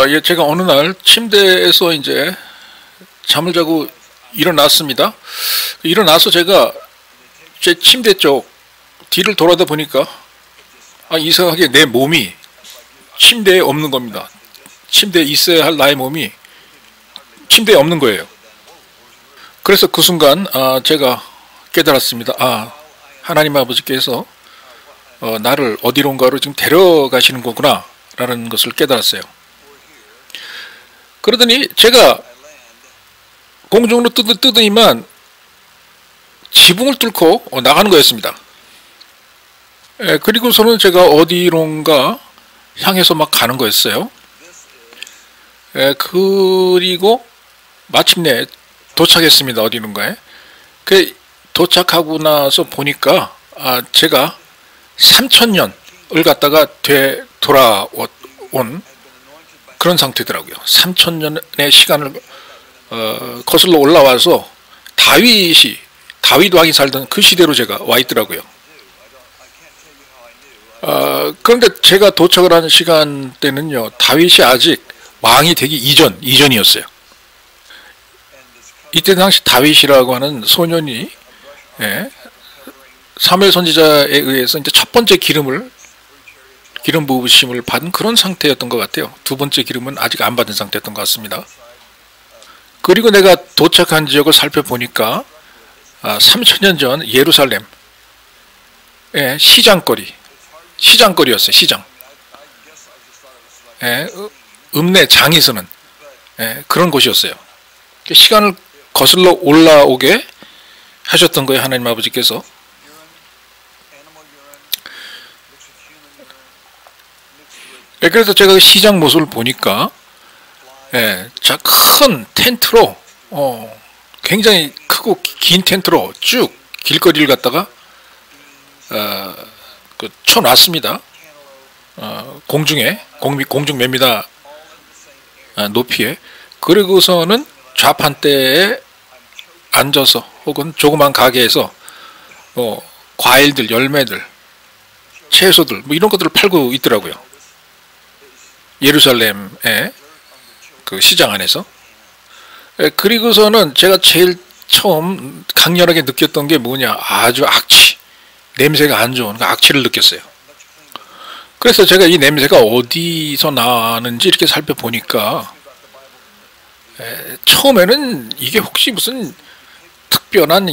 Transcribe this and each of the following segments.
예, 제가 어느 날 침대에서 이제 잠을 자고 일어났습니다. 일어나서 제가 제 침대 쪽 뒤를 돌아다 보니까 이상하게 내 몸이 침대에 없는 겁니다. 침대에 있어야 할 나의 몸이 침대에 없는 거예요. 그래서 그 순간 제가 깨달았습니다. 하나님 아버지께서 나를 어디론가로 지금 데려가시는 거구나 라는 것을 깨달았어요. 그러더니 제가 공중으로 뜨더니만 지붕을 뚫고 나가는 거였습니다. 그리고서는 제가 어디론가 향해서 막 가는 거였어요. 그리고 마침내 도착했습니다. 어디론가에. 도착하고 나서 보니까 제가 3000년을 갖다가 돌아온 그런 상태더라고요. 3000년의 시간을 거슬러 올라와서 다윗 왕이 살던 그 시대로 제가 와 있더라고요. 그런데 제가 도착을 하는 시간대는요, 다윗이 아직 왕이 되기 이전이었어요. 이때 당시 다윗이라고 하는 소년이 사무엘 선지자에 의해서 이제 첫 번째 기름 부으심을 받은 그런 상태였던 것 같아요. 두 번째 기름은 아직 안 받은 상태였던 것 같습니다. 그리고 내가 도착한 지역을 살펴보니까 3000년 전 예루살렘 시장거리였어요. 시장. 장이 서는 그런 곳이었어요. 시간을 거슬러 올라오게 하셨던 거예요. 하나님 아버지께서. 그래서 제가 그 시장 모습을 보니까 큰 텐트로 굉장히 크고 긴 텐트로 쭉 길거리를 갖다가 쳐놨습니다. 공중에 공중 몇 미터 높이에. 그리고서는 좌판대에 앉아서 혹은 조그만 가게에서 과일들, 열매들, 채소들 뭐 이런 것들을 팔고 있더라고요. 예루살렘의 그 시장 안에서. 그리고서는 제가 제일 처음 강렬하게 느꼈던 게 뭐냐, 아주 냄새가 안 좋은 그 악취를 느꼈어요. 그래서 제가 이 냄새가 어디서 나는지 이렇게 살펴보니까 처음에는 이게 혹시 무슨 특별한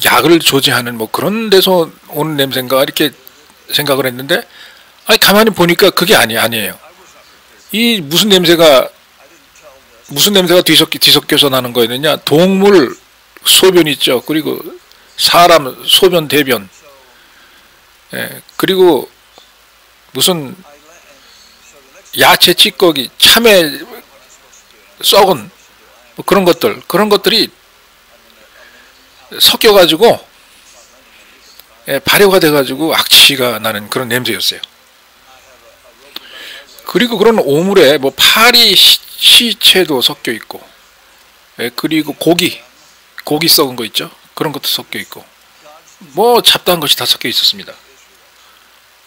약을 조제하는 뭐 그런 데서 오는 냄새인가 이렇게 생각을 했는데, 가만히 보니까 그게 아니에요. 이 무슨 냄새가 뒤섞여서 나는 거였느냐, 동물 소변 있죠. 그리고 사람 소변, 대변, 그리고 무슨 야채 찌꺼기, 참외 썩은 뭐 그런 것들이 섞여가지고 발효가 돼가지고 악취가 나는 그런 냄새였어요. 그리고 그런 오물에 뭐 파리 시체도 섞여 있고, 그리고 고기 썩은 거 있죠. 그런 것도 섞여 있고, 뭐 잡다한 것이 다 섞여 있었습니다.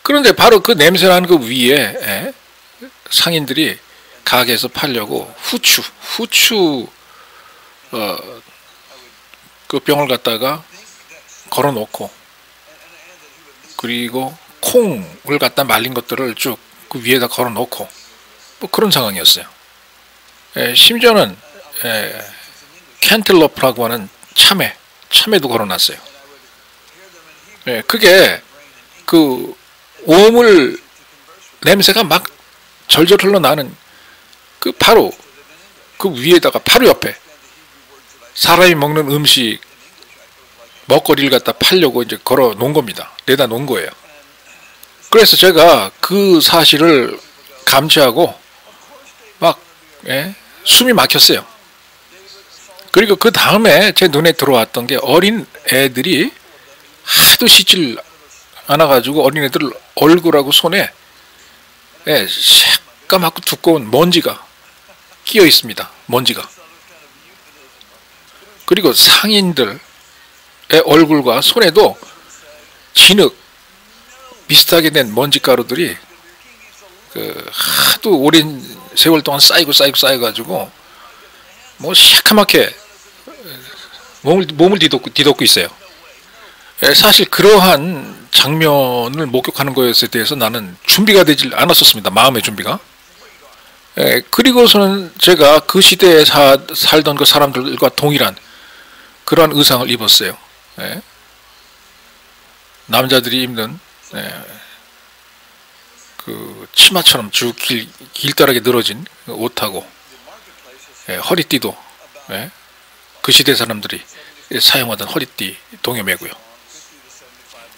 그런데 바로 그 냄새나는 그 위에 상인들이 가게에서 팔려고 후추 그 병을 갖다가 걸어놓고, 그리고 콩을 갖다 말린 것들을 쭉 그 위에다 걸어놓고 뭐 그런 상황이었어요. 심지어는 캔틀러프라고 하는 참외도 걸어놨어요. 그게 그 오물 냄새가 막 절절 흘러나는 바로 그 위에다가 바로 옆에 사람이 먹는 음식 먹거리를 갖다 팔려고 이제 걸어 놓은 겁니다. 내다 놓은 거예요. 그래서 제가 그 사실을 감지하고 막 숨이 막혔어요. 그리고 그 다음에 제 눈에 들어왔던 게 어린 애들이 하도 씻질 않아가지고 어린애들 얼굴하고 손에 새까맣고 두꺼운 먼지가 끼어 있습니다. 먼지가. 그리고 상인들의 얼굴과 손에도 진흙, 비슷하게 된 먼지 가루들이 하도 오랜 세월 동안 쌓여가지고 뭐 시커멓게 몸을 뒤덮고 있어요. 사실 그러한 장면을 목격하는 것에 대해서 나는 준비가 되질 않았었습니다. 마음의 준비가. 그리고서는 제가 그 시대에 살던 그 사람들과 동일한 그러한 의상을 입었어요. 남자들이 입는 그 치마처럼 쭉 길다랗게 늘어진 옷하고 허리띠도 그 시대 사람들이 사용하던 허리띠 동여매고요.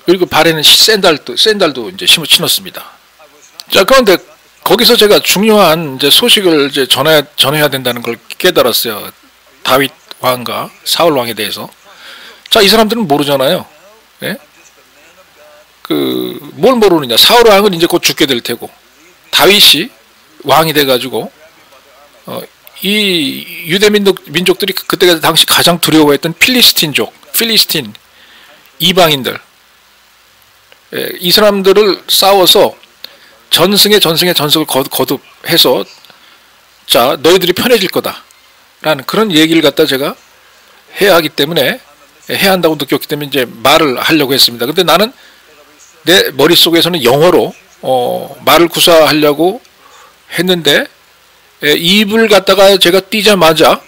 그리고 발에는 샌들도 이제 신었습니다. 자, 그런데 거기서 제가 중요한 이제 소식을 이제 전해야 된다는 걸 깨달았어요. 다윗 왕과 사울 왕에 대해서. 자, 이 사람들은 모르잖아요. 뭘 모르느냐. 사울 왕은 이제 곧 죽게 될 테고, 다윗이 왕이 돼가지고, 이 유대 민족들이 그때 당시 가장 두려워했던 필리스틴 이방인들, 이 사람들을 싸워서 전승의 전승을 거듭해서, 자, 너희들이 편해질 거다 라는 그런 얘기를 갖다 제가 해야 하기 때문에, 해야 한다고 느꼈기 때문에 이제 말을 하려고 했습니다. 근데 나는 내 머릿속에서는 영어로 말을 구사하려고 했는데, 입을 갖다가 제가 띄자마자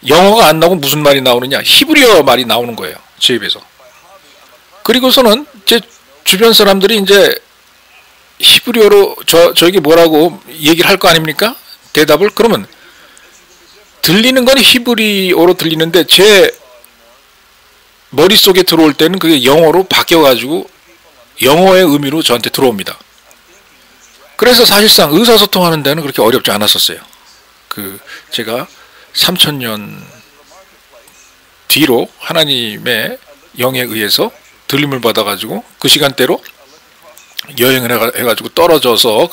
영어가 안 나오고 무슨 말이 나오느냐, 히브리어 말이 나오는 거예요, 제 입에서. 그리고서는 제 주변 사람들이 이제 히브리어로 저에게 뭐라고 얘기를 할 거 아닙니까? 대답을. 그러면 들리는 건 히브리어로 들리는데 제 머릿속에 들어올 때는 그게 영어로 바뀌어가지고 영어의 의미로 저한테 들어옵니다. 그래서 사실상 의사소통하는 데는 그렇게 어렵지 않았었어요. 제가 3000년 뒤로 하나님의 영에 의해서 들림을 받아가지고 그 시간대로 여행을 해가지고 떨어져서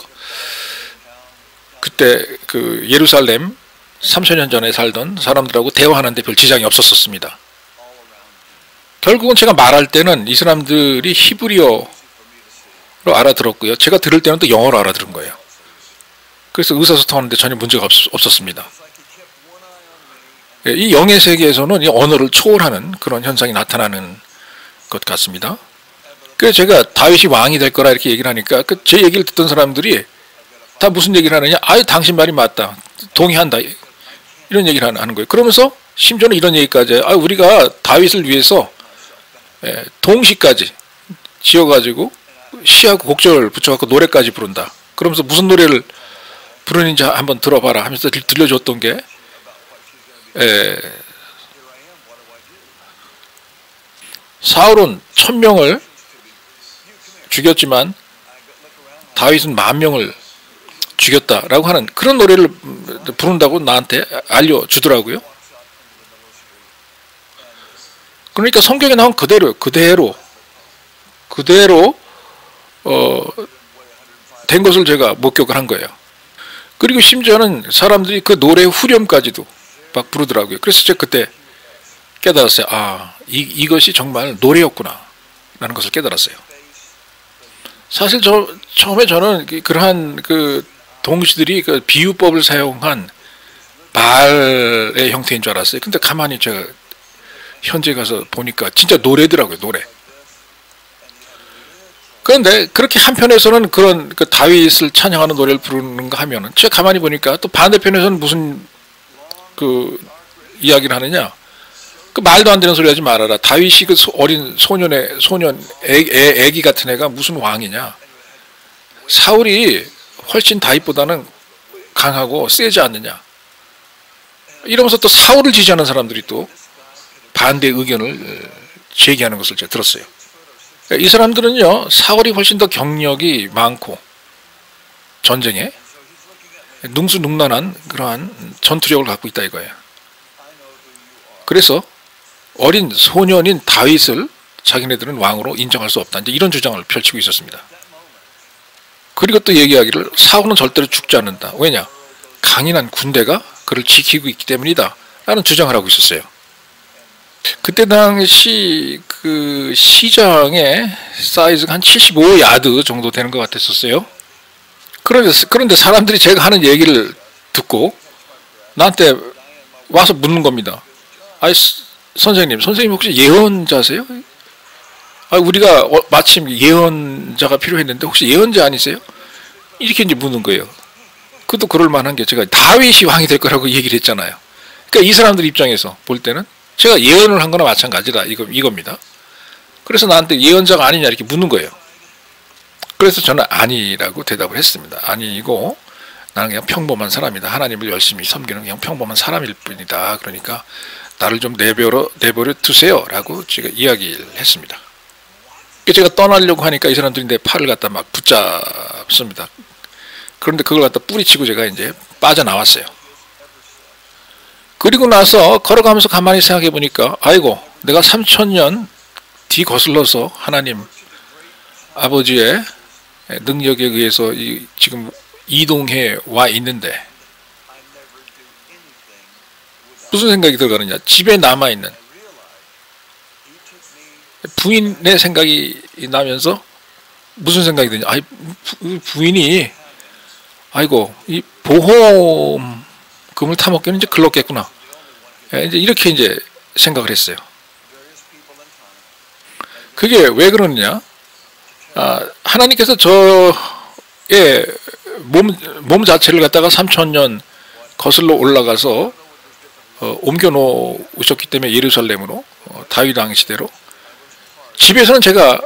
그때 예루살렘 3000년 전에 살던 사람들하고 대화하는데 별 지장이 없었습니다. 결국은 제가 말할 때는 이 사람들이 히브리어로 알아들었고요. 제가 들을 때는 또 영어로 알아들은 거예요. 그래서 의사소통하는데 전혀 문제가 없었습니다. 이 영의 세계에서는 이 언어를 초월하는 그런 현상이 나타나는 것 같습니다. 그래서 제가 다윗이 왕이 될 거라 이렇게 얘기를 하니까 제 얘기를 듣던 사람들이 다 무슨 얘기를 하느냐, 당신 말이 맞다, 동의한다, 이런 얘기를 하는 거예요. 그러면서 심지어는 이런 얘기까지 해요. 우리가 다윗을 위해서 동시까지 지어가지고 시하고 곡절 붙여갖고 노래까지 부른다. 그러면서 무슨 노래를 부르는지 한번 들어봐라 하면서 들려줬던 게 사울은 1000명을 죽였지만 다윗은 10,000명을 죽였다라고 하는 그런 노래를 부른다고 나한테 알려주더라고요. 그러니까 성경에 나온 그대로 된 것을 제가 목격을 한 거예요. 그리고 심지어는 사람들이 그 노래 후렴까지도 막 부르더라고요. 그래서 제가 그때 깨달았어요. 이것이 정말 노래였구나 라는 것을 깨달았어요. 사실 처음에 저는 그러한 동시들이 비유법을 사용한 말의 형태인 줄 알았어요. 근데 가만히 제가 현재 가서 보니까 진짜 노래더라고요, 노래. 그런데 그렇게 한편에서는 그런 다윗을 찬양하는 노래를 부르는가 하면은 제가 가만히 보니까 또 반대편에서는 무슨 이야기를 하느냐, 말도 안 되는 소리 하지 말아라. 다윗이 어린 애기 같은 애가 무슨 왕이냐. 사울이 훨씬 다윗보다는 강하고 세지 않느냐. 이러면서 또 사울을 지지하는 사람들이 또 반대 의견을 제기하는 것을 제가 들었어요. 이 사람들은요, 사울이 훨씬 더 경력이 많고 전쟁에 능수능란한 그러한 전투력을 갖고 있다 이거예요. 그래서 어린 소년인 다윗을 자기네들은 왕으로 인정할 수 없다, 이제 이런 주장을 펼치고 있었습니다. 그리고 또 얘기하기를 사울은 절대로 죽지 않는다. 왜냐? 강인한 군대가 그를 지키고 있기 때문이다 라는 주장을 하고 있었어요. 그때 당시 그 시장의 사이즈가 한 75야드 정도 되는 것 같았었어요. 그런데 사람들이 제가 하는 얘기를 듣고 나한테 와서 묻는 겁니다. 아이, 선생님 혹시 예언자세요? 아, 우리가 마침 예언자가 필요했는데 혹시 예언자 아니세요? 이렇게 이제 묻는 거예요. 그것도 그럴 만한 게 제가 다윗이 왕이 될 거라고 얘기를 했잖아요. 그러니까 이 사람들 입장에서 볼 때는 제가 예언을 한 거나 마찬가지다 이겁니다. 그래서 나한테 예언자가 아니냐 이렇게 묻는 거예요. 그래서 저는 아니라고 대답을 했습니다. 아니고 나는 그냥 평범한 사람이다. 하나님을 열심히 섬기는 그냥 평범한 사람일 뿐이다. 그러니까 나를 좀 내버려 두세요 라고 제가 이야기를 했습니다. 제가 떠나려고 하니까 이 사람들이 내 팔을 갖다 막 붙잡습니다. 그런데 그걸 갖다 뿌리치고 제가 이제 빠져나왔어요. 그리고 나서 걸어가면서 가만히 생각해 보니까 아이고 내가 3000년 뒤 거슬러서 하나님 아버지의 능력에 의해서 지금 이동해 와 있는데 무슨 생각이 들어가느냐. 집에 남아있는 부인의 생각이 나면서 무슨 생각이 드냐. 부인이 아이고 이 보험금을 타먹기는 이제 글렀겠구나. 이제 이렇게 이제 생각을 했어요. 그게 왜 그러느냐. 하나님께서 저의 몸 자체를 갖다가 3000년 거슬러 올라가서 옮겨 놓으셨기 때문에 예루살렘으로 다윗 왕 시대로 집에서는 제가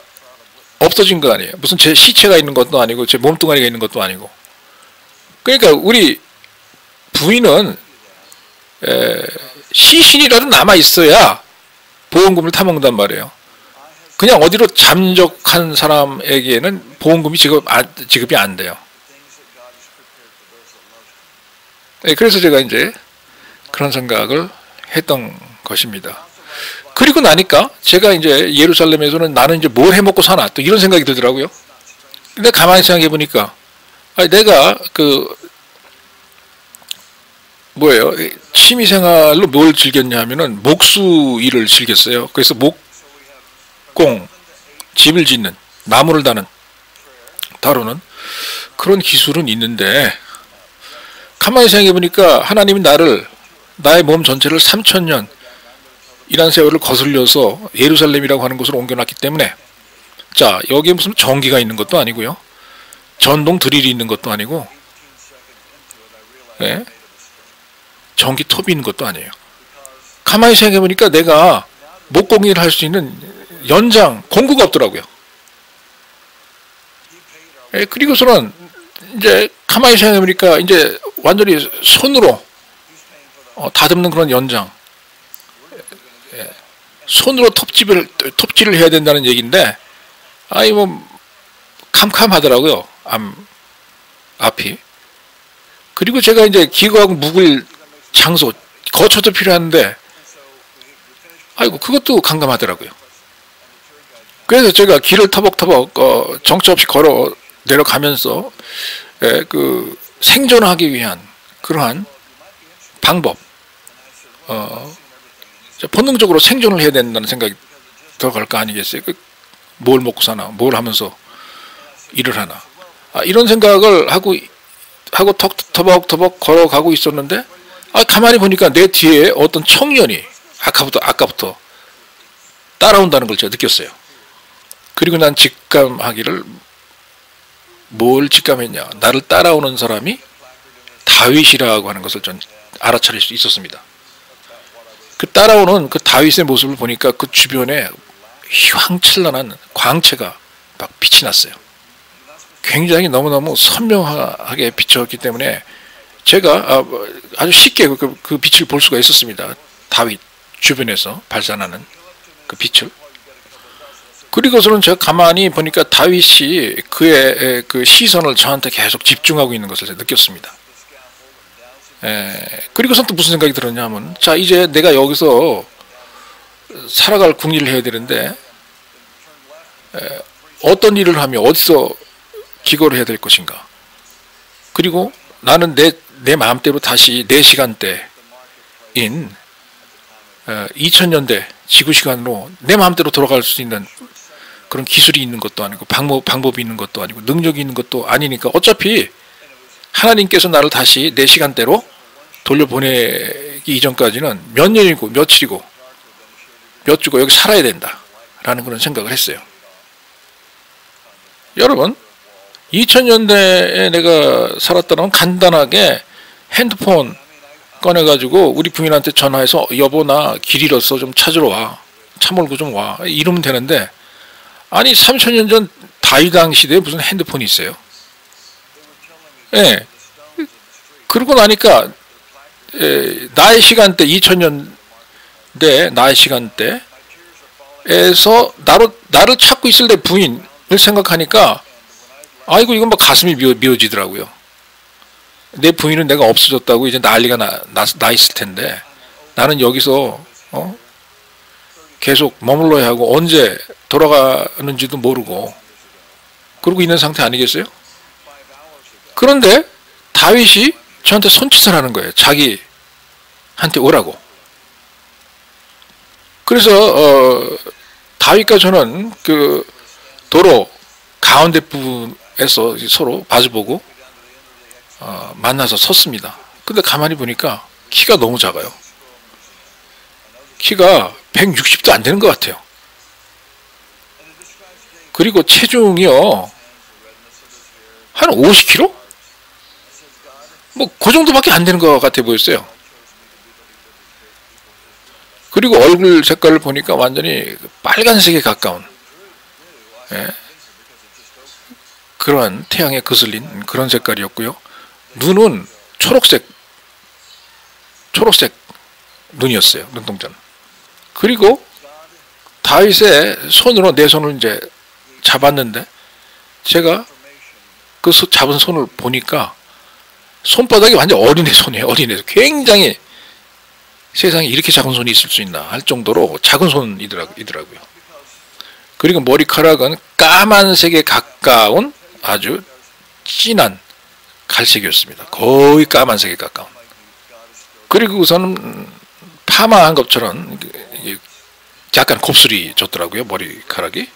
없어진 거 아니에요. 무슨 제 시체가 있는 것도 아니고 제 몸뚱아리가 있는 것도 아니고. 그러니까 우리 부인은 시신이라도 남아 있어야 보험금을 타먹는단 말이에요. 그냥 어디로 잠적한 사람에게는 보험금이 지급이 안 돼요. 그래서 제가 이제 그런 생각을 했던 것입니다. 그리고 나니까 제가 이제 예루살렘에서는 나는 이제 뭘 해먹고 사나 또 이런 생각이 들더라고요. 근데 가만히 생각해 보니까 내가 취미생활로 뭘 즐겼냐 하면은 목수 일을 즐겼어요. 그래서 목공, 집을 짓는, 나무를 다루는 그런 기술은 있는데 가만히 생각해 보니까 하나님이 나의 몸 전체를 3000년 이란 세월을 거슬려서 예루살렘이라고 하는 곳으로 옮겨놨기 때문에 자 여기에 무슨 전기가 있는 것도 아니고요. 전동 드릴이 있는 것도 아니고 전기 톱이 있는 것도 아니에요. 가만히 생각해 보니까 내가 목공일을 할 수 있는 연장 공구가 없더라고요. 그리고서는 이제 가만히 생각해 보니까 이제 완전히 손으로 다듬는 그런 연장, 손으로 톱질을 해야 된다는 얘기인데 캄캄하더라고요. 앞이. 그리고 제가 이제 기거하고 묵을 장소, 거처도 필요한데 그것도 깜깜하더라고요. 그래서 제가 길을 터벅터벅 정처 없이 걸어 내려가면서 그 생존하기 위한 그러한 방법, 본능적으로 생존을 해야 된다는 생각이 들어갈 거 아니겠어요? 뭘 먹고 사나, 뭘 하면서 일을 하나. 이런 생각을 하고 터벅터벅 걸어가고 있었는데 가만히 보니까 내 뒤에 어떤 청년이 아까부터 따라온다는 걸 제가 느꼈어요. 그리고 난 직감하기를 뭘 직감했냐. 나를 따라오는 사람이 다윗이라고 하는 것을 전 알아차릴 수 있었습니다. 그 따라오는 그 다윗의 모습을 보니까 그 주변에 휘황찬란한 광채가 막 빛이 났어요. 굉장히 너무너무 선명하게 비쳤기 때문에 제가 아주 쉽게 그 빛을 볼 수가 있었습니다. 다윗 주변에서 발산하는 그 빛을. 그리고서는 제가 가만히 보니까 다윗이 그의 그 시선을 저한테 계속 집중하고 있는 것을 제가 느꼈습니다. 그리고선 또 무슨 생각이 들었냐 하면 자 이제 내가 여기서 살아갈 궁리를 해야 되는데 어떤 일을 하며 어디서 기거를 해야 될 것인가. 그리고 나는 내 마음대로 다시 내 시간대인 2000년대 지구 시간으로 내 마음대로 돌아갈 수 있는 그런 기술이 있는 것도 아니고 방법이 있는 것도 아니고 능력이 있는 것도 아니니까 어차피 하나님께서 나를 다시 내 시간대로 돌려보내기 이전까지는 몇 년이고 며칠이고 몇 주고 여기 살아야 된다라는 그런 생각을 했어요. 여러분 2000년대에 내가 살았다면 간단하게 핸드폰 꺼내가지고 우리 부인한테 전화해서 여보 나 길 잃었어 좀 찾으러 와 차 몰고 좀 와 이러면 되는데 아니 3000년 전 다윗왕 시대에 무슨 핸드폰이 있어요. 예. 그러고 나니까 나의 시간대 2000년대 나의 시간대에서 나를 찾고 있을 내 부인을 생각하니까 아이고 이건 막 가슴이 미어지더라고요. 내 부인은 내가 없어졌다고 이제 난리가 나 있을 텐데 나는 여기서 계속 머물러야 하고 언제 돌아가는지도 모르고 그러고 있는 상태 아니겠어요? 그런데 다윗이 저한테 손짓을 하는 거예요. 자기한테 오라고. 그래서 다윗과 저는 그 도로 가운데 부분에서 서로 마주보고 만나서 섰습니다. 근데 가만히 보니까 키가 너무 작아요. 키가 160도 안 되는 것 같아요. 그리고 체중이요 한 50kg? 뭐 그 정도밖에 안 되는 것 같아 보였어요. 그리고 얼굴 색깔을 보니까 완전히 빨간색에 가까운 그러한 태양에 거슬린 그런 색깔이었고요. 눈은 초록색 눈이었어요. 눈동자는. 그리고 다윗의 손으로 내 손을 이제 잡았는데 제가 그 잡은 손을 보니까 손바닥이 완전 어린애 손이에요. 어린애. 굉장히 세상에 이렇게 작은 손이 있을 수 있나 할 정도로 작은 손이더라고요. 그리고 머리카락은 까만색에 가까운 아주 진한 갈색이었습니다. 거의 까만색에 가까운. 그리고 우선 파마한 것처럼 약간 곱슬이 졌더라고요. 머리카락이.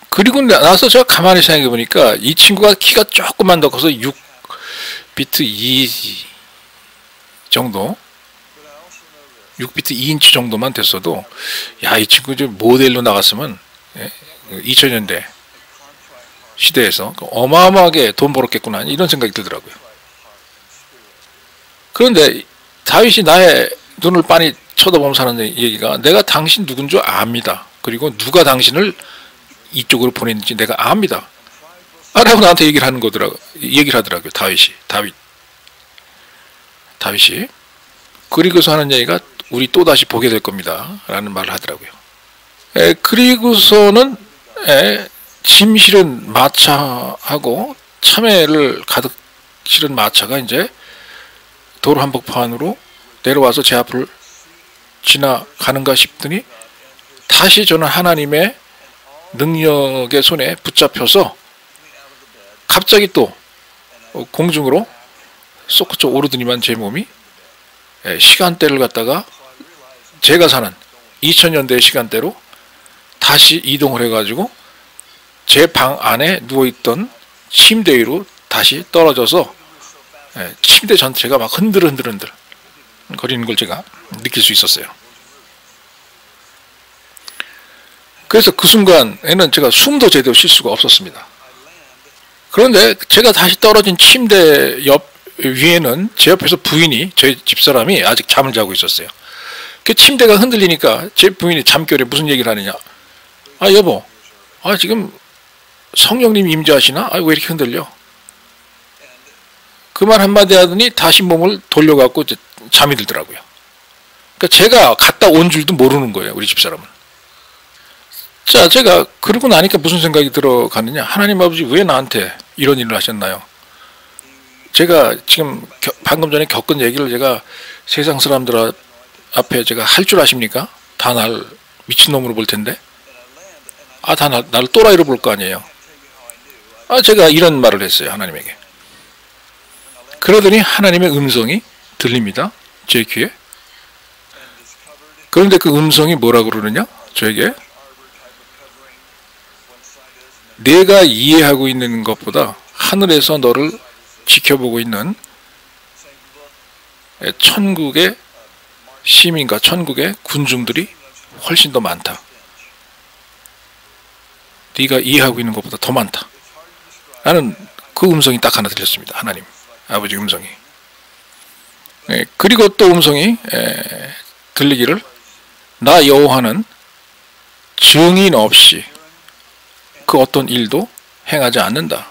그리고 나서 제가 가만히 생각해 보니까 이 친구가 키가 조금만 더 커서 6비트 2 정도 6비트 2인치 정도만 됐어도 야, 이 친구 좀 모델로 나갔으면 2000년대 시대에서 어마어마하게 돈 벌었겠구나 이런 생각이 들더라고요. 그런데 다윗이 나의 눈을 빤히 쳐다보면서 하는 얘기가 내가 당신 누군 줄 압니다. 그리고 누가 당신을 이쪽으로 보냈는지 내가 압니다. 라고 나한테 얘기를 하더라고요. 다윗이. 그리고서 하는 얘기가 우리 또다시 보게 될 겁니다. 라는 말을 하더라고요. 그리고서는 짐 실은 마차하고 참외를 가득 실은 마차가 이제 도로 한복판으로 내려와서 제 앞을 지나가는가 싶더니 다시 저는 하나님의 능력의 손에 붙잡혀서 갑자기 또 공중으로 솟구쳐 오르더니만 제 몸이 시간대를 갖다가 제가 사는 2000년대의 시간대로 다시 이동을 해가지고 제 방 안에 누워있던 침대 위로 다시 떨어져서 침대 전체가 막 흔들흔들 거리는 걸 제가 느낄 수 있었어요. 그래서 그 순간에는 제가 숨도 제대로 쉴 수가 없었습니다. 그런데 제가 다시 떨어진 침대 옆 위에는 제 옆에서 부인이 저희 집사람이 아직 잠을 자고 있었어요. 그 침대가 흔들리니까 제 부인이 잠결에 무슨 얘기를 하느냐. 아 여보, 지금 성령님 임재하시나? 왜 이렇게 흔들려? 그 말 한마디 하더니 다시 몸을 돌려갖고 잠이 들더라고요. 그러니까 제가 갔다 온 줄도 모르는 거예요. 우리 집사람은. 자, 제가 그러고 나니까 무슨 생각이 들어가느냐. 하나님 아버지 왜 나한테 이런 일을 하셨나요? 제가 지금 방금 전에 겪은 얘기를 제가 세상 사람들 앞에 제가 할 줄 아십니까? 다 날 미친놈으로 볼 텐데. 다 나를 또라이로 볼 거 아니에요. 제가 이런 말을 했어요. 하나님에게. 그러더니 하나님의 음성이 들립니다. 제 귀에. 그런데 그 음성이 뭐라 그러느냐? 저에게 내가 이해하고 있는 것보다 하늘에서 너를 지켜보고 있는 천국의 시민과 천국의 군중들이 훨씬 더 많다. 네가 이해하고 있는 것보다 더 많다. 나는 그 음성이 딱 하나 들렸습니다. 하나님 아버지 음성이. 그리고 또 음성이 들리기를 나 여호와는 증인 없이 그 어떤 일도 행하지 않는다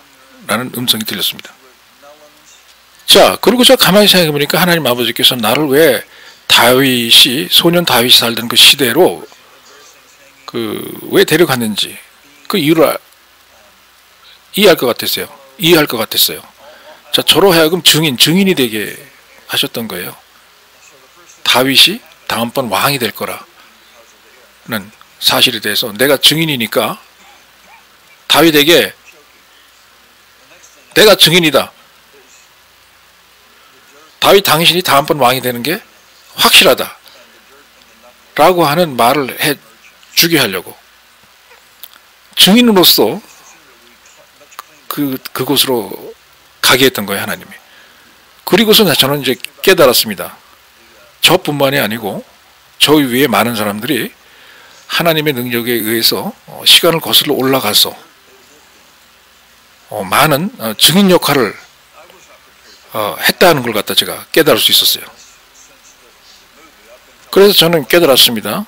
라는 음성이 들렸습니다. 자, 그리고 제가 가만히 생각해 보니까 하나님 아버지께서 나를 왜 다윗이 소년 다윗이 살던 그 시대로 왜 데려갔는지 그 이유를 이해할 것 같았어요. 이해할 것 같았어요. 자, 저로 하여금 증인이 되게 하셨던 거예요. 다윗이 다음번 왕이 될 거라는 사실에 대해서 내가 증인이니까 다윗에게 내가 증인이다. 다윗 당신이 다음번 왕이 되는 게 확실하다. 라고 하는 말을 해주게 하려고. 증인으로서 그곳으로 가게 했던 거예요, 하나님이. 그리고서 저는 이제 깨달았습니다. 저뿐만이 아니고 저 위에 많은 사람들이 하나님의 능력에 의해서 시간을 거슬러 올라가서 많은 증인 역할을 했다는 걸 갖다 제가 깨달을 수 있었어요. 그래서 저는 깨달았습니다.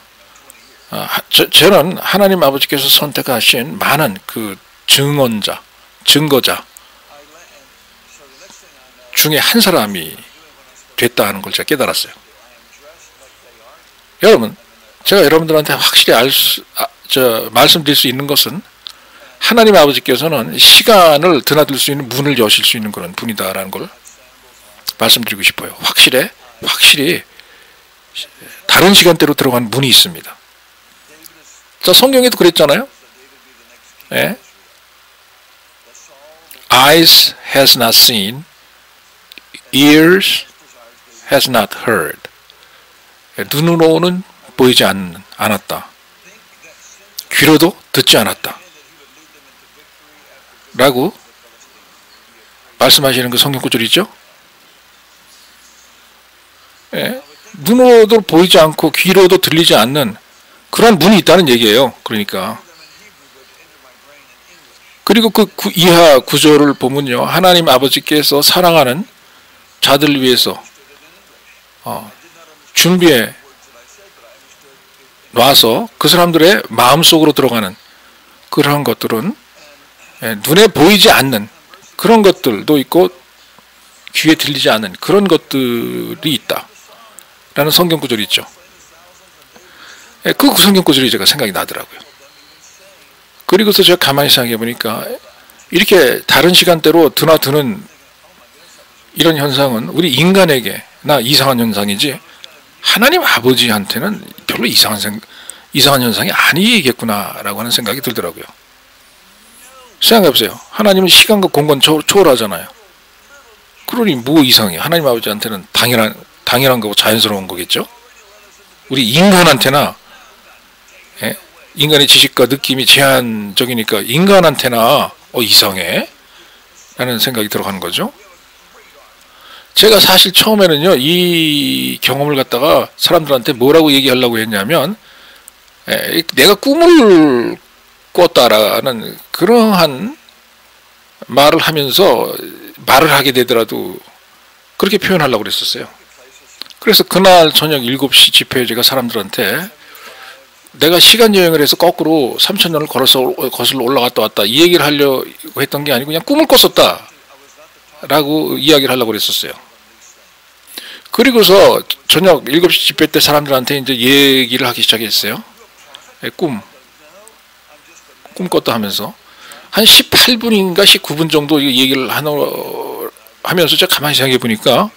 저는 하나님 아버지께서 선택하신 많은 그 증거자 중에 한 사람이 됐다는 걸 제가 깨달았어요. 여러분, 제가 여러분들한테 확실히 말씀드릴 수 있는 것은 하나님 아버지께서는 시간을 드나들 수 있는 문을 여실 수 있는 그런 분이다라는 걸 말씀드리고 싶어요. 확실히 다른 시간대로 들어간 문이 있습니다. 자, 성경에도 그랬잖아요. 예? Eyes has not seen, ears has not heard. 눈으로는 보이지 않았다. 귀로도 듣지 않았다. 라고 말씀하시는 그 성경 구절이 있죠? 예? 눈으로도 보이지 않고 귀로도 들리지 않는 그런 문이 있다는 얘기예요. 그러니까. 그리고 그 이하 구절을 보면요. 하나님 아버지께서 사랑하는 자들을 위해서 준비해 놔서 그 사람들의 마음속으로 들어가는 그런 것들은 눈에 보이지 않는 그런 것들도 있고 귀에 들리지 않는 그런 것들이 있다. 라는 성경 구절이 있죠. 그 성경 구절이 제가 생각이 나더라고요. 그리고서 제가 가만히 생각해 보니까 이렇게 다른 시간대로 드나드는 이런 현상은 우리 인간에게나 이상한 현상이지 하나님 아버지한테는 별로 이상한 현상이 아니겠구나라고 하는 생각이 들더라고요. 생각해 보세요. 하나님은 시간과 공간 초월하잖아요. 그러니 뭐 이상해. 하나님 아버지한테는 당연한 거고 자연스러운 거겠죠. 우리 인간한테나 인간의 지식과 느낌이 제한적이니까 인간한테나 이상해 라는 생각이 들어가는 거죠. 제가 사실 처음에는요 이 경험을 갖다가 사람들한테 뭐라고 얘기하려고 했냐면 내가 꿈을 꿨다라는 그러한 말을 하면서 말을 하게 되더라도 그렇게 표현하려고 그랬었어요. 그래서 그날 저녁 7시 집회에 제가 사람들한테 내가 시간여행을 해서 거꾸로 3000년을 거슬러 올라갔다 왔다 이 얘기를 하려고 했던 게 아니고 그냥 꿈을 꿨었다 라고 이야기를 하려고 그랬었어요. 그리고서 저녁 7시 집회 때 사람들한테 이제 얘기를 하기 시작했어요. 꿈 꿨다 하면서 한 18분인가 19분 정도 얘기를 하면서 제가 가만히 생각해 보니까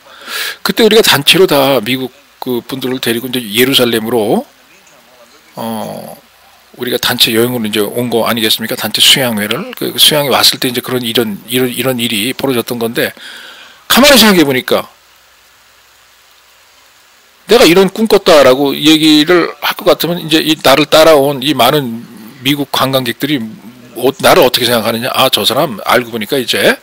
그때 우리가 단체로 다 미국 그 분들을 데리고 이제 예루살렘으로 우리가 단체 여행으로 이제 온 거 아니겠습니까? 단체 수양회를 그 수양회 왔을 때 이제 이런 일이 벌어졌던 건데 가만히 생각해 보니까 내가 이런 꿈 꿨다라고 얘기를 할 것 같으면 이제 이 나를 따라온 이 많은 미국 관광객들이 나를 어떻게 생각하느냐? 아, 저 사람 알고 보니까 이제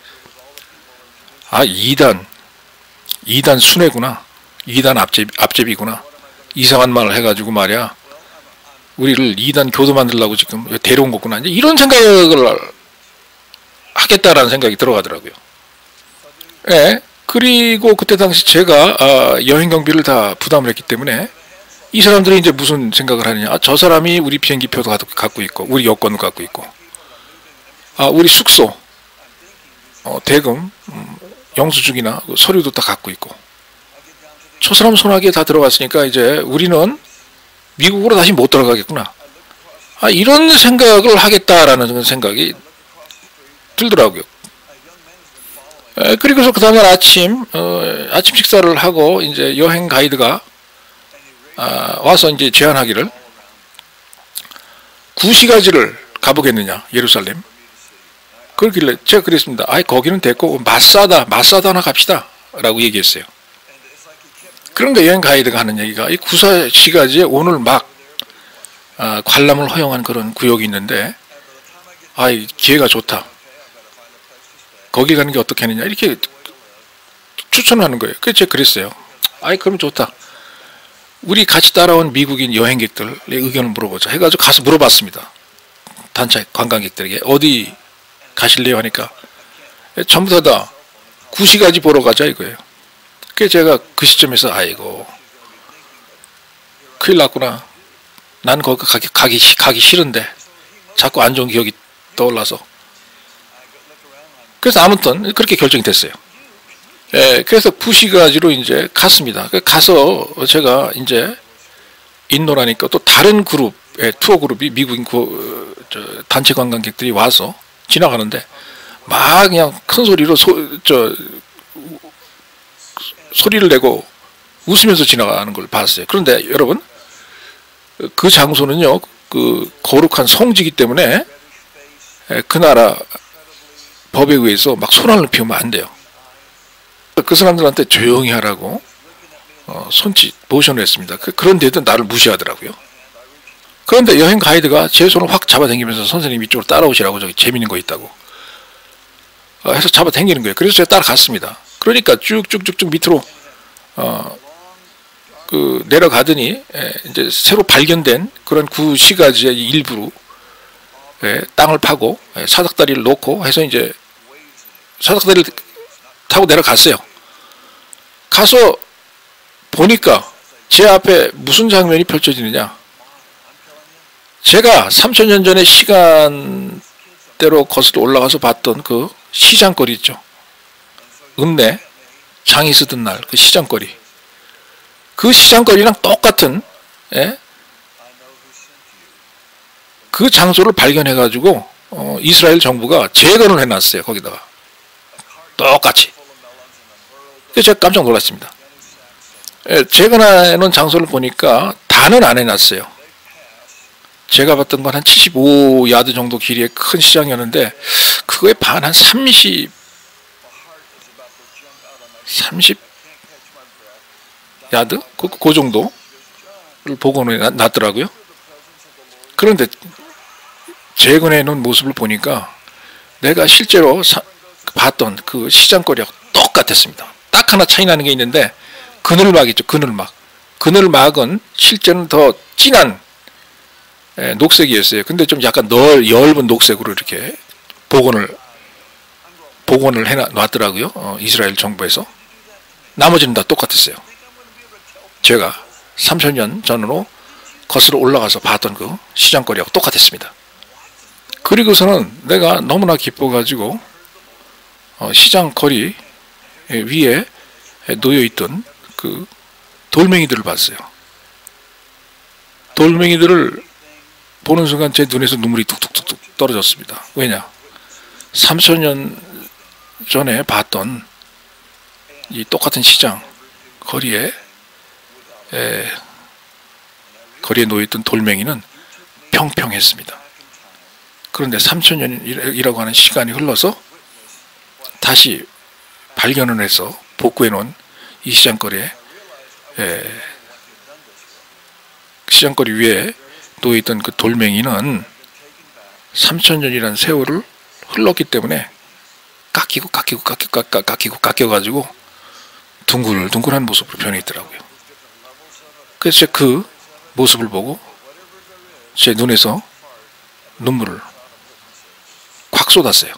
이단 순회구나. 이단 앞제비구나. 이상한 말을 해가지고 말이야. 우리를 이단 교도 만들려고 지금 데려온 거구나. 이제 이런 생각을 하겠다라는 생각이 들어가더라고요. 예. 그리고 그때 당시 제가 여행 경비를 다 부담을 했기 때문에 이 사람들이 이제 무슨 생각을 하느냐. 저 사람이 우리 비행기표도 갖고 있고, 우리 여권도 갖고 있고, 우리 숙소, 대금, 영수증이나 서류도 다 갖고 있고, 저 사람 손아귀에 다 들어갔으니까 이제 우리는 미국으로 다시 못 들어가겠구나. 이런 생각을 하겠다라는 생각이 들더라고요. 그리고서 그 다음날 아침 식사를 하고 이제 여행 가이드가 와서 이제 제안하기를 9시가지를 가보겠느냐, 예루살렘. 그러길래 제가 그랬습니다. 거기는 됐고 마사다나 갑시다 라고 얘기했어요. 그런데 여행 가이드가 하는 얘기가 이 9시가지에 오늘 막 관람을 허용한 그런 구역이 있는데 기회가 좋다. 거기 가는 게 어떻겠느냐 이렇게 추천하는 거예요. 그래서 제가 그랬어요. 그럼 좋다. 우리 같이 따라온 미국인 여행객들의 의견을 물어보자 해가지고 가서 물어봤습니다. 단체 관광객들에게 어디 가실래요 하니까 전부 다 9시까지 보러 가자 이거예요. 그래서 제가 그 시점에서 아이고 큰일 났구나. 난 거기 가기 싫은데 자꾸 안 좋은 기억이 떠올라서. 그래서 아무튼 그렇게 결정이 됐어요. 그래서 9시까지로 이제 갔습니다. 가서 제가 이제 인도라니까 또 다른 그룹의 투어 그룹이 미국인 단체 관광객들이 와서 지나가는데 막 그냥 큰 소리로 소리를 내고 웃으면서 지나가는 걸 봤어요. 그런데 여러분 그 장소는요 그 거룩한 성지이기 때문에 그 나라 법에 의해서 막 소란을 피우면 안 돼요. 그 사람들한테 조용히 하라고 손짓 모션을 했습니다. 그런데도 나를 무시하더라고요. 그런데 여행 가이드가 제 손을 확 잡아당기면서 선생님 이쪽으로 따라오시라고 저기 재밌는 거 있다고 해서 잡아당기는 거예요. 그래서 제가 따라갔습니다. 그러니까 쭉쭉쭉쭉 밑으로 내려가더니 이제 새로 발견된 그런 구시가지의 일부로 땅을 파고 사닥다리를 놓고 해서 이제 사닥다리를 타고 내려갔어요. 가서 보니까 제 앞에 무슨 장면이 펼쳐지느냐. 제가 3000년 전에 시간대로 거슬러 올라가서 봤던 그 시장거리 있죠. 읍내 장이 쓰던 날 그 시장거리. 그 시장거리랑 똑같은 그 장소를 발견해가지고 이스라엘 정부가 재건을 해놨어요. 거기다가 똑같이. 그래서 제가 깜짝 놀랐습니다. 재건해놓은 장소를 보니까 다는 안 해놨어요. 제가 봤던 건 한 75야드 정도 길이의 큰 시장이었는데 그거의 반 한 30 야드? 그 정도를 복원해 놨더라고요. 그런데 재건해 놓은 모습을 보니까 내가 실제로 봤던 그 시장거리하고 똑같았습니다. 딱 하나 차이 나는 게 있는데 그늘막 있죠. 그늘막. 그늘막은 실제는 더 진한 녹색이었어요. 근데 좀 약간 엷은 녹색으로 이렇게 복원을 해 놨더라고요. 이스라엘 정부에서. 나머지는 다 똑같았어요. 제가 3000년 전으로 거슬러 올라가서 봤던 그 시장거리하고 똑같았습니다. 그리고서는 내가 너무나 기뻐가지고 시장거리 위에 놓여있던 그 돌멩이들을 봤어요. 돌멩이들을 보는 순간 제 눈에서 눈물이 뚝뚝뚝뚝 떨어졌습니다. 왜냐? 3000년 전에 봤던 이 똑같은 시장 거리에 놓여있던 돌멩이는 평평했습니다. 그런데 3000년이라고 하는 시간이 흘러서 다시 발견을 해서 복구해 놓은 이 시장거리에 시장거리 위에 놓여있던 그 돌멩이는 3000년이라는 세월을 흘렀기 때문에 깎여가지고 둥글둥글한 모습으로 변해 있더라고요. 그래서 제가 그 모습을 보고 제 눈에서 눈물을 콱 쏟았어요.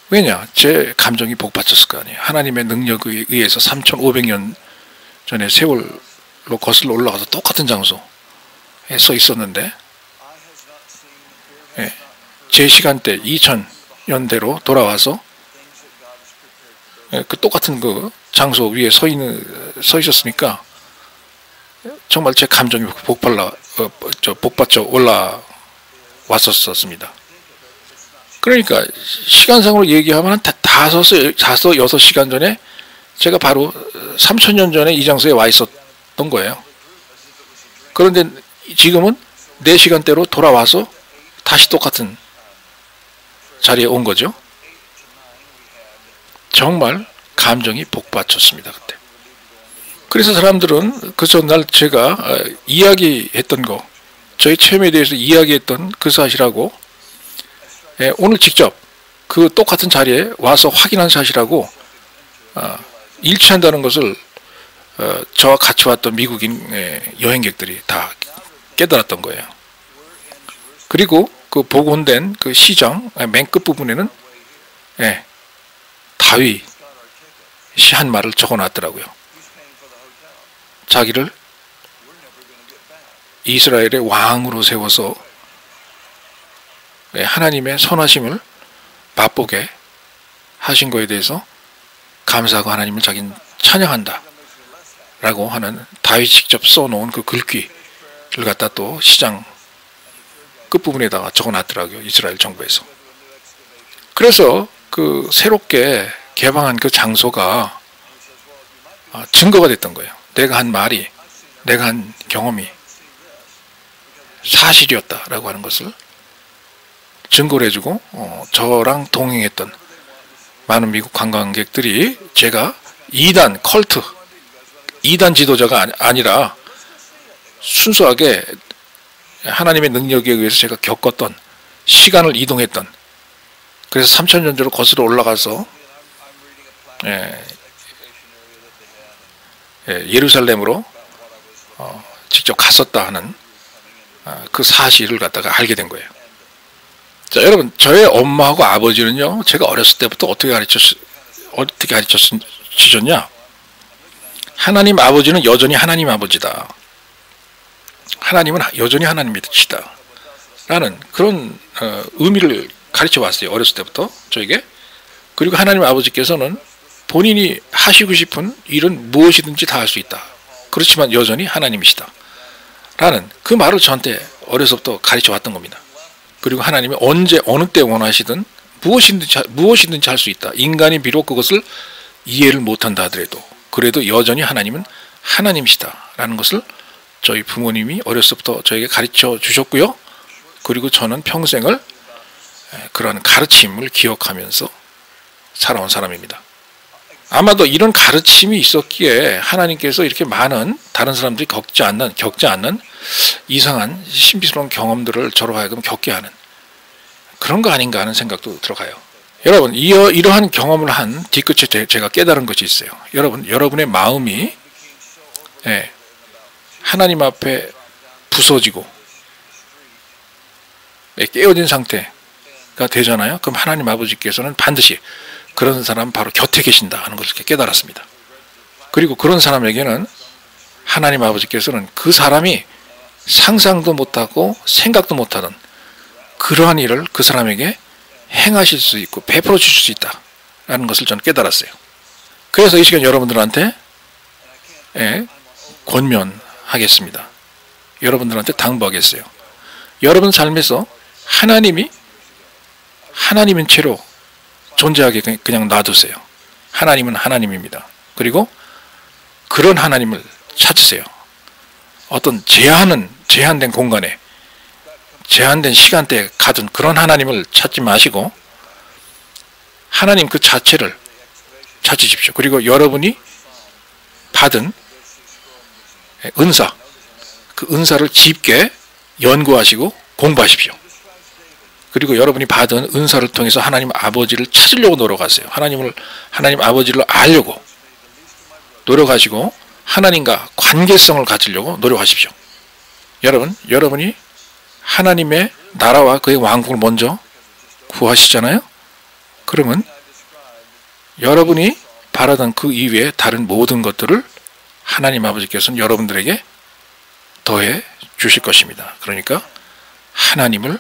왜냐? 제 감정이 복받쳤을 거 아니에요. 하나님의 능력에 의해서 3500년 전에 세월로 거슬러 올라가서 똑같은 장소에 서 있었는데, 제 시간대 2000년대로 돌아와서 그 똑같은 그 장소 위에 서 있었으니까 정말 제 감정이 복받쳐 올라왔었습니다. 그러니까 시간상으로 얘기하면 한 5-6시간 전에 제가 바로 3000년 전에 이 장소에 와 있었던 거예요. 그런데 지금은 4시간대로 돌아와서 다시 똑같은 자리에 온 거죠. 정말 감정이 복받쳤습니다, 그때. 그래서 사람들은 그 전날 제가 이야기했던 거, 저희 체험에 대해서 이야기했던 그 사실하고 오늘 직접 그 똑같은 자리에 와서 확인한 사실하고 일치한다는 것을 저와 같이 왔던 미국인 여행객들이 다 깨달았던 거예요. 그리고 그 복원된 그 시장 맨 끝부분에는 다윗이 한 말을 적어놨더라고요. 자기를 이스라엘의 왕으로 세워서 하나님의 선하심을 맛보게 하신 거에 대해서 감사하고 하나님을 자기는 찬양한다 라고 하는 다윗이 직접 써놓은 그 글귀를 갖다 또 시장 끝부분에다가 적어놨더라고요. 이스라엘 정부에서. 그래서 그 새롭게 개방한 그 장소가 증거가 됐던 거예요. 내가 한 말이, 내가 한 경험이 사실이었다라고 하는 것을 증거를 해주고 저랑 동행했던 많은 미국 관광객들이 제가 이단 지도자가 아니라 순수하게 하나님의 능력에 의해서 제가 겪었던, 시간을 이동했던, 그래서 3000년 전으로 거슬러 올라가서 예루살렘으로 직접 갔었다 하는 그 사실을 갖다가 알게 된 거예요. 자, 여러분, 저의 엄마하고 아버지는요, 제가 어렸을 때부터 어떻게 가르쳐주셨냐? 하나님 아버지는 여전히 하나님 아버지다. 하나님은 여전히 하나님이시다. 라는 그런 의미를 가르쳐 왔어요. 어렸을 때부터 저에게. 그리고 하나님 아버지께서는 본인이 하시고 싶은 일은 무엇이든지 다 할 수 있다. 그렇지만 여전히 하나님이시다. 라는 그 말을 저한테 어려서부터 가르쳐 왔던 겁니다. 그리고 하나님이 언제 어느 때 원하시든 무엇이든지 할 수 있다. 인간이 비록 그것을 이해를 못한다 하더라도 그래도 여전히 하나님은 하나님이시다 라는 것을 저희 부모님이 어렸을 때부터 저에게 가르쳐 주셨고요. 그리고 저는 평생을 그런 가르침을 기억하면서 살아온 사람입니다. 아마도 이런 가르침이 있었기에 하나님께서 이렇게 많은 다른 사람들이 겪지 않는 이상한 신비스러운 경험들을 저로 하여금 겪게 하는 그런 거 아닌가 하는 생각도 들어가요. 여러분, 이러한 경험을 한 뒤끝에 제가 깨달은 것이 있어요. 여러분의 마음이 하나님 앞에 부서지고 깨어진 상태가 되잖아요. 그럼 하나님 아버지께서는 반드시 그런 사람 바로 곁에 계신다 하는 것을 깨달았습니다. 그리고 그런 사람에게는 하나님 아버지께서는 그 사람이 상상도 못하고 생각도 못하던 그러한 일을 그 사람에게 행하실 수 있고 베풀어 주실 수 있다 라는 것을 저는 깨달았어요. 그래서 이 시간 여러분들한테 권면하겠습니다. 여러분들한테 당부하겠어요. 여러분 삶에서 하나님인 채로 존재하게 그냥 놔두세요. 하나님은 하나님입니다. 그리고 그런 하나님을 찾으세요. 어떤 제한된 공간에 제한된 시간대에 가둔 그런 하나님을 찾지 마시고 하나님 그 자체를 찾으십시오. 그리고 여러분이 받은 은사, 그 은사를 깊게 연구하시고 공부하십시오. 그리고 여러분이 받은 은사를 통해서 하나님 아버지를 찾으려고 노력하세요. 하나님 아버지를 알려고 노력하시고 하나님과 관계성을 가지려고 노력하십시오. 여러분이 하나님의 나라와 그의 왕국을 먼저 구하시잖아요. 그러면 여러분이 바라던 그 이외에 다른 모든 것들을 하나님 아버지께서는 여러분들에게 더해 주실 것입니다. 그러니까 하나님을